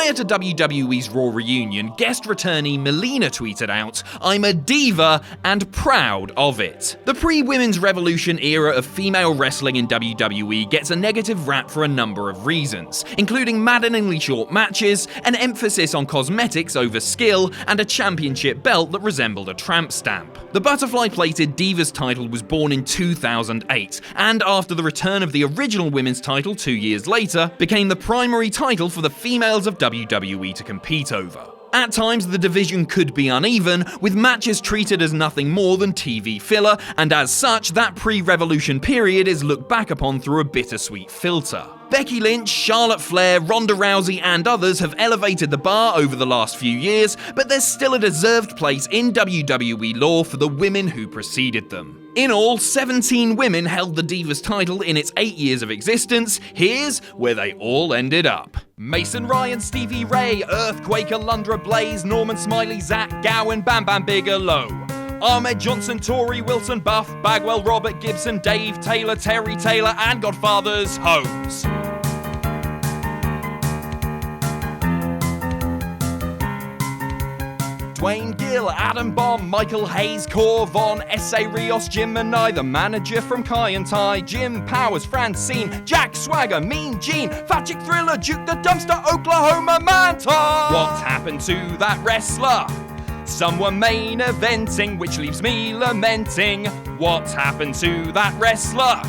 Prior to WWE's Raw reunion, guest returnee Molina tweeted out, "I'm a diva and proud of it." The pre-Women's Revolution era of female wrestling in WWE gets a negative rap for a number of reasons, including maddeningly short matches, an emphasis on cosmetics over skill, and a championship belt that resembled a tramp stamp. The butterfly-plated Divas title was born in 2008, and after the return of the original women's title 2 years later, became the primary title for the females of WWE to compete over. At times, the division could be uneven, with matches treated as nothing more than TV filler, and as such, that pre-Revolution period is looked back upon through a bittersweet filter. Becky Lynch, Charlotte Flair, Ronda Rousey, and others have elevated the bar over the last few years, but there's still a deserved place in WWE lore for the women who preceded them. In all, 17 women held the Divas title in its 8 years of existence. Here's where they all ended up. Mason Ryan, Stevie Ray, Earthquake, Alundra Blaze, Norman Smiley, Zach Gowen, Bam Bam Bigelow, Ahmed Johnson, Tori Wilson, Buff Bagwell, Robert Gibson, Dave Taylor, Terry Taylor, and Godfather's Holmes. Dwayne Gill, Adam Bomb, Michael Hayes, Cor Von, S.A. Rios, Jim Manai, the manager from Kai and Tai, Jim Powers, Francine, Jack Swagger, Mean Gene, Fat Chick Thriller, Duke the Dumpster, Oklahoma Manta. What happened to that wrestler? Some were main eventing, which leaves me lamenting. What happened to that wrestler?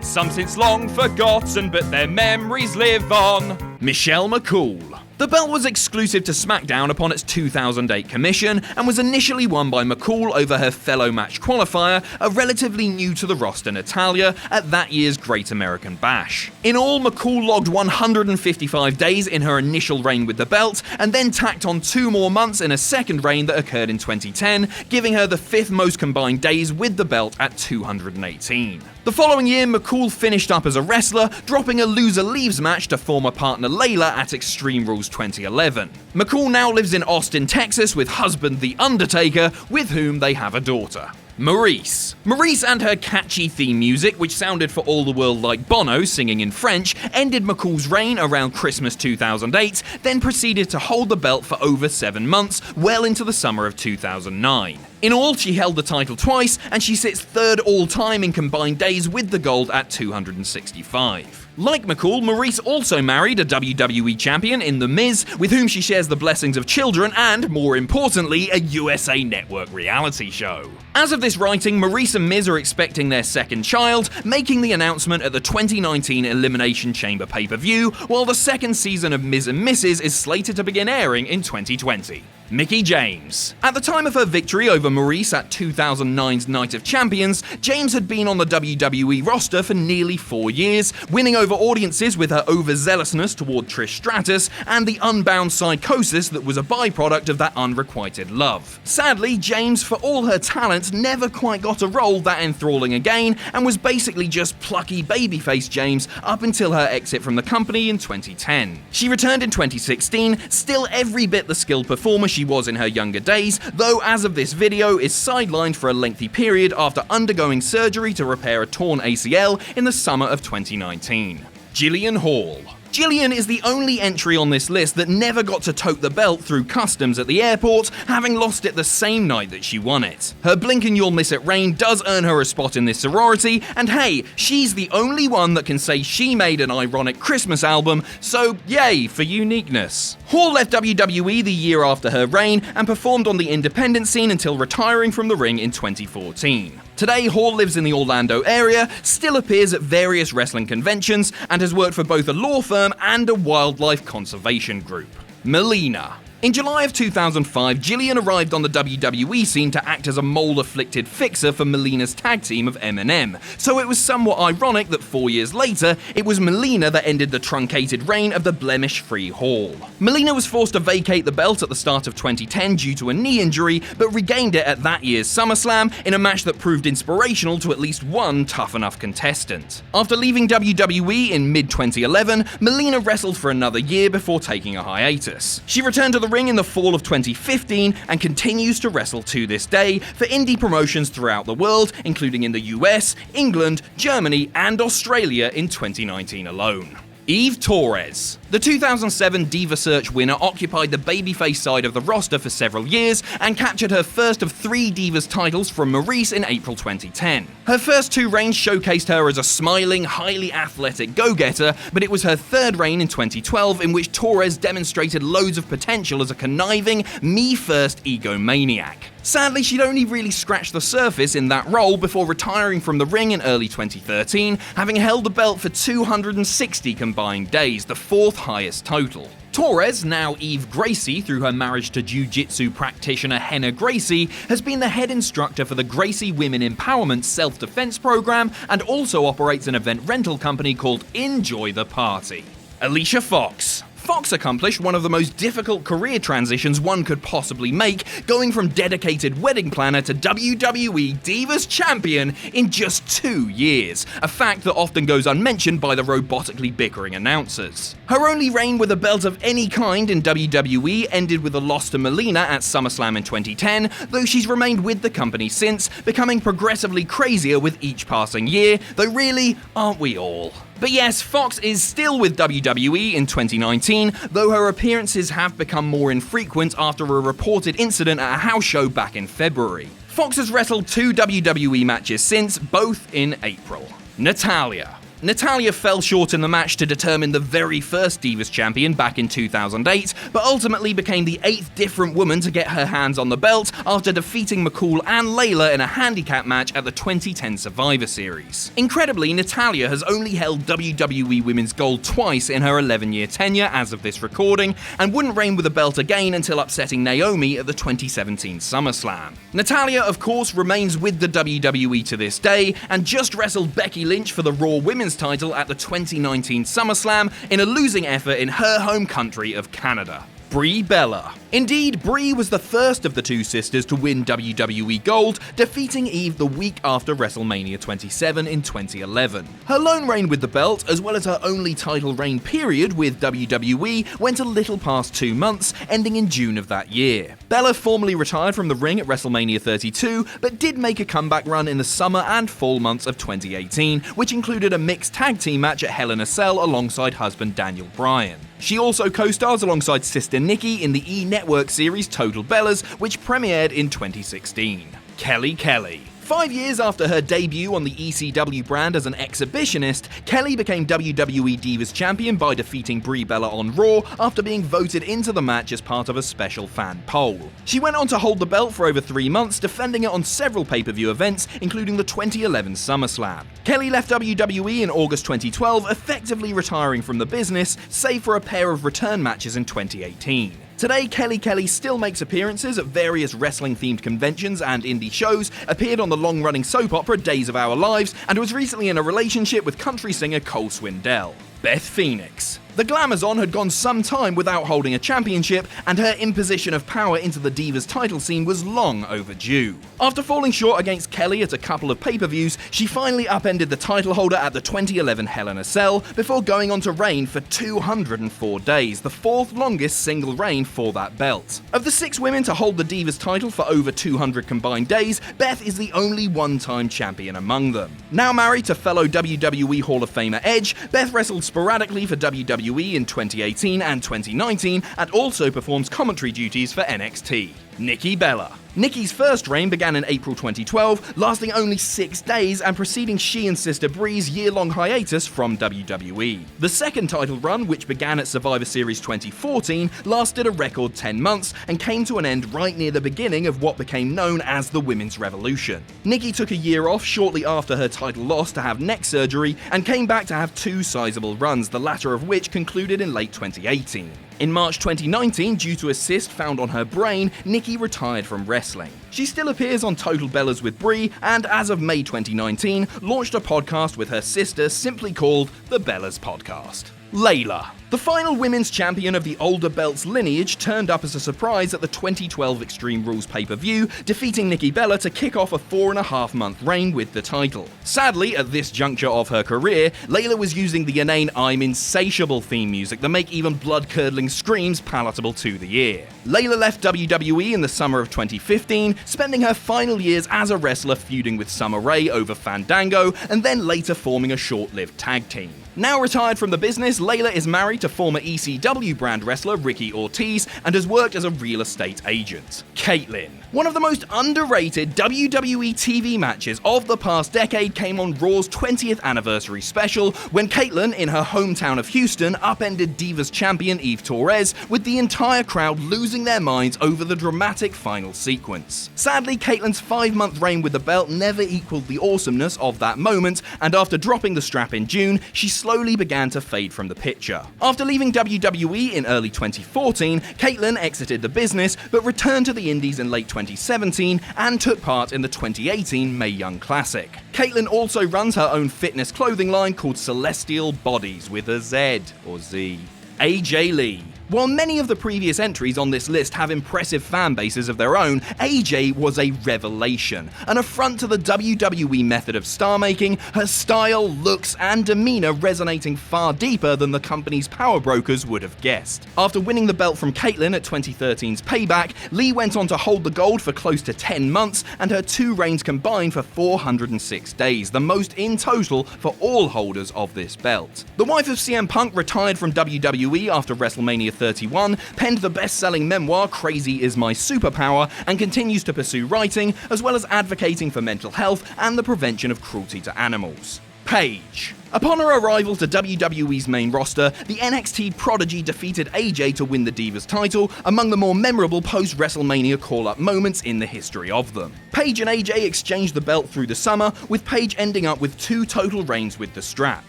Some since long forgotten, but their memories live on. Michelle McCool. The belt was exclusive to SmackDown upon its 2008 commission, and was initially won by McCool over her fellow match qualifier, a relatively new to the roster Natalya, at that year's Great American Bash. In all, McCool logged 155 days in her initial reign with the belt, and then tacked on 2 more months in a second reign that occurred in 2010, giving her the 5th most combined days with the belt at 218. The following year, McCool finished up as a wrestler, dropping a loser leaves match to former partner Layla at Extreme Rules 2011. McCool now lives in Austin, Texas with husband The Undertaker, with whom they have a daughter. Maryse. Maryse and her catchy theme music, which sounded for all the world like Bono singing in French, ended McCool's reign around Christmas 2008, then proceeded to hold the belt for over 7 months, well into the summer of 2009. In all, she held the title twice, and she sits 3rd all-time in combined days with the gold at 265. Like McCool, Maryse also married a WWE champion in The Miz, with whom she shares the blessings of children and, more importantly, a USA Network reality show. As of this writing, Maryse and Miz are expecting their second child, making the announcement at the 2019 Elimination Chamber pay-per-view, while the second season of Miz and Mrs. is slated to begin airing in 2020. Mickie James. At the time of her victory over Maryse at 2009's Night of Champions, James had been on the WWE roster for nearly 4 years, winning over audiences with her overzealousness toward Trish Stratus and the unbound psychosis that was a byproduct of that unrequited love. Sadly, James, for all her talent, never quite got a role that enthralling again, and was basically just plucky babyface James up until her exit from the company in 2010. She returned in 2016, still every bit the skilled performer she was in her younger days, though as of this video is sidelined for a lengthy period after undergoing surgery to repair a torn ACL in the summer of 2019. Jillian Hall. Jillian is the only entry on this list that never got to tote the belt through customs at the airport, having lost it the same night that she won it. Her blink and you'll miss it reign does earn her a spot in this sorority, and hey, she's the only one that can say she made an ironic Christmas album, so yay for uniqueness. Hall left WWE the year after her reign and performed on the independent scene until retiring from the ring in 2014. Today, Hall lives in the Orlando area, still appears at various wrestling conventions, and has worked for both a law firm and a wildlife conservation group. Molina. In July of 2005, Jillian arrived on the WWE scene to act as a mole-afflicted fixer for Molina's tag team of M&M, so it was somewhat ironic that 4 years later, it was Molina that ended the truncated reign of the blemish-free Hall. Molina was forced to vacate the belt at the start of 2010 due to a knee injury, but regained it at that year's SummerSlam in a match that proved inspirational to at least one tough enough contestant. After leaving WWE in mid-2011, Molina wrestled for another year before taking a hiatus. She returned to the ring in the fall of 2015 and continues to wrestle to this day for indie promotions throughout the world, including in the US, England, Germany, and Australia in 2019 alone. Eve Torres. The 2007 Diva Search winner occupied the babyface side of the roster for several years and captured her first of 3 Divas titles from Maryse in April 2010. Her first 2 reigns showcased her as a smiling, highly athletic go-getter, but it was her 3rd reign in 2012 in which Torres demonstrated loads of potential as a conniving, me-first egomaniac. Sadly, she'd only really scratched the surface in that role before retiring from the ring in early 2013, having held the belt for 260 combined days, the 4th highest total. Torres, now Eve Gracie through her marriage to jiu-jitsu practitioner Henna Gracie, has been the head instructor for the Gracie Women Empowerment Self-Defense Program and also operates an event rental company called Enjoy the Party. Alicia Fox. Fox accomplished one of the most difficult career transitions one could possibly make, going from dedicated wedding planner to WWE Divas Champion in just 2 years, a fact that often goes unmentioned by the robotically bickering announcers. Her only reign with a belt of any kind in WWE ended with a loss to Molina at SummerSlam in 2010, though she's remained with the company since, becoming progressively crazier with each passing year, though really, aren't we all? But yes, Fox is still with WWE in 2019, though her appearances have become more infrequent after a reported incident at a house show back in February. Fox has wrestled 2 WWE matches since, both in April. Natalya. Natalya fell short in the match to determine the very first Divas champion back in 2008, but ultimately became the 8th different woman to get her hands on the belt after defeating McCool and Layla in a handicap match at the 2010 Survivor Series. Incredibly, Natalya has only held WWE Women's Gold twice in her 11-year tenure as of this recording, and wouldn't reign with the belt again until upsetting Naomi at the 2017 SummerSlam. Natalya, of course, remains with the WWE to this day, and just wrestled Becky Lynch for the Raw Women's title at the 2019 SummerSlam in a losing effort in her home country of Canada. Brie Bella. Indeed, Brie was the first of the 2 sisters to win WWE Gold, defeating Eve the week after WrestleMania 27 in 2011. Her lone reign with the belt, as well as her only title reign period with WWE, went a little past 2 months, ending in June of that year. Bella formally retired from the ring at WrestleMania 32, but did make a comeback run in the summer and fall months of 2018, which included a mixed tag team match at Hell in a Cell alongside husband Daniel Bryan. She also co-stars alongside sister Nikki in the E-Network series Total Bellas, which premiered in 2016. Kelly. 5 years after her debut on the ECW brand as an exhibitionist, Kelly became WWE Divas Champion by defeating Brie Bella on Raw after being voted into the match as part of a special fan poll. She went on to hold the belt for over 3 months, defending it on several pay-per-view events, including the 2011 SummerSlam. Kelly left WWE in August 2012, effectively retiring from the business, save for a pair of return matches in 2018. Today, Kelly still makes appearances at various wrestling-themed conventions and indie shows, appeared on the long-running soap opera Days of Our Lives, and was recently in a relationship with country singer Cole Swindell. Beth Phoenix. The Glamazon had gone some time without holding a championship, and her imposition of power into the Divas title scene was long overdue. After falling short against Kelly at a couple of pay-per-views, she finally upended the title holder at the 2011 Hell in a Cell, before going on to reign for 204 days, the 4th longest single reign for that belt. Of the 6 women to hold the Divas title for over 200 combined days, Beth is the only one-time champion among them. Now married to fellow WWE Hall of Famer Edge, Beth wrestled sporadically for WWE in 2018 and 2019, and also performs commentary duties for NXT. Nikki Bella. Nikki's first reign began in April 2012, lasting only 6 days and preceding she and sister Brie's year-long hiatus from WWE. The second title run, which began at Survivor Series 2014, lasted a record 10 months and came to an end right near the beginning of what became known as the Women's Revolution. Nikki took a year off shortly after her title loss to have neck surgery and came back to have 2 sizable runs, the latter of which concluded in late 2018. In March 2019, due to a cyst found on her brain, Nikki retired from wrestling. She still appears on Total Bellas with Brie, and as of May 2019, launched a podcast with her sister simply called The Bellas Podcast. Layla. The final women's champion of the older belt's lineage turned up as a surprise at the 2012 Extreme Rules pay-per-view, defeating Nikki Bella to kick off a 4.5-month reign with the title. Sadly, at this juncture of her career, Layla was using the inane I'm Insatiable theme music that make even blood-curdling screams palatable to the ear. Layla left WWE in the summer of 2015, spending her final years as a wrestler feuding with Summer Rae over Fandango, and then later forming a short-lived tag team. Now retired from the business, Layla is married to former ECW brand wrestler Ricky Ortiz and has worked as a real estate agent. Kaitlyn. One of the most underrated WWE TV matches of the past decade came on Raw's 20th anniversary special when Kaitlyn, in her hometown of Houston, upended Divas champion Eve Torres, with the entire crowd losing their minds over the dramatic final sequence. Sadly, Kaitlyn's 5-month reign with the belt never equaled the awesomeness of that moment, and after dropping the strap in June, she slowly began to fade from the picture. After leaving WWE in early 2014, Kaitlyn exited the business but returned to the indies in late 2017 and took part in the 2018 Mae Young Classic. Kaitlyn also runs her own fitness clothing line called Celestial Bodies with a Z or Z. AJ Lee. While many of the previous entries on this list have impressive fan bases of their own, AJ was a revelation, an affront to the WWE method of star-making, her style, looks, and demeanor resonating far deeper than the company's power brokers would have guessed. After winning the belt from Kaitlyn at 2013's Payback, Lee went on to hold the gold for close to 10 months, and her 2 reigns combined for 406 days, the most in total for all holders of this belt. The wife of CM Punk retired from WWE after WrestleMania 31, penned the best-selling memoir Crazy Is My Superpower, and continues to pursue writing, as well as advocating for mental health and the prevention of cruelty to animals. Paige. Upon her arrival to WWE's main roster, the NXT prodigy defeated AJ to win the Divas title, among the more memorable post-WrestleMania call-up moments in the history of them. Paige and AJ exchanged the belt through the summer, with Paige ending up with 2 total reigns with the strap.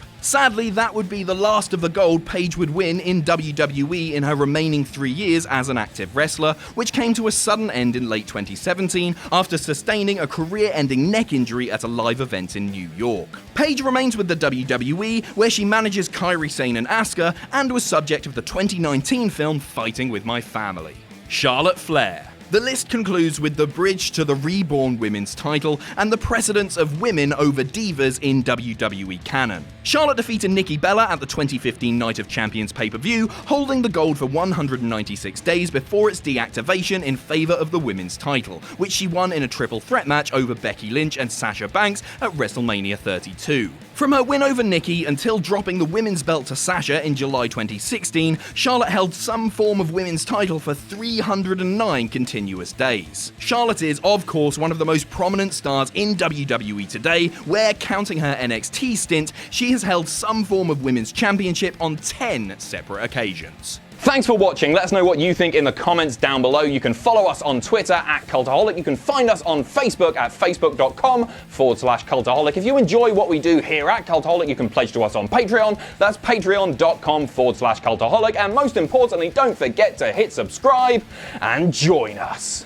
Sadly, that would be the last of the gold Paige would win in WWE in her remaining 3 years as an active wrestler, which came to a sudden end in late 2017 after sustaining a career-ending neck injury at a live event in New York. Paige remains with the WWE, where she manages Kairi Sane and Asuka, and was subject of the 2019 film Fighting With My Family. Charlotte Flair. The list concludes with the bridge to the reborn women's title and the precedence of women over divas in WWE canon. Charlotte defeated Nikki Bella at the 2015 Night of Champions pay-per-view, holding the gold for 196 days before its deactivation in favor of the women's title, which she won in a triple threat match over Becky Lynch and Sasha Banks at WrestleMania 32. From her win over Nikki until dropping the women's belt to Sasha in July 2016, Charlotte held some form of women's title for 309 continuous days. Charlotte is, of course, one of the most prominent stars in WWE today, where, counting her NXT stint, she has held some form of women's championship on 10 separate occasions. Thanks for watching. Let us know what you think in the comments down below. You can follow us on Twitter at Cultaholic. You can find us on Facebook at facebook.com/Cultaholic. If you enjoy what we do here at Cultaholic, you can pledge to us on Patreon. That's patreon.com/Cultaholic. And most importantly, don't forget to hit subscribe and join us.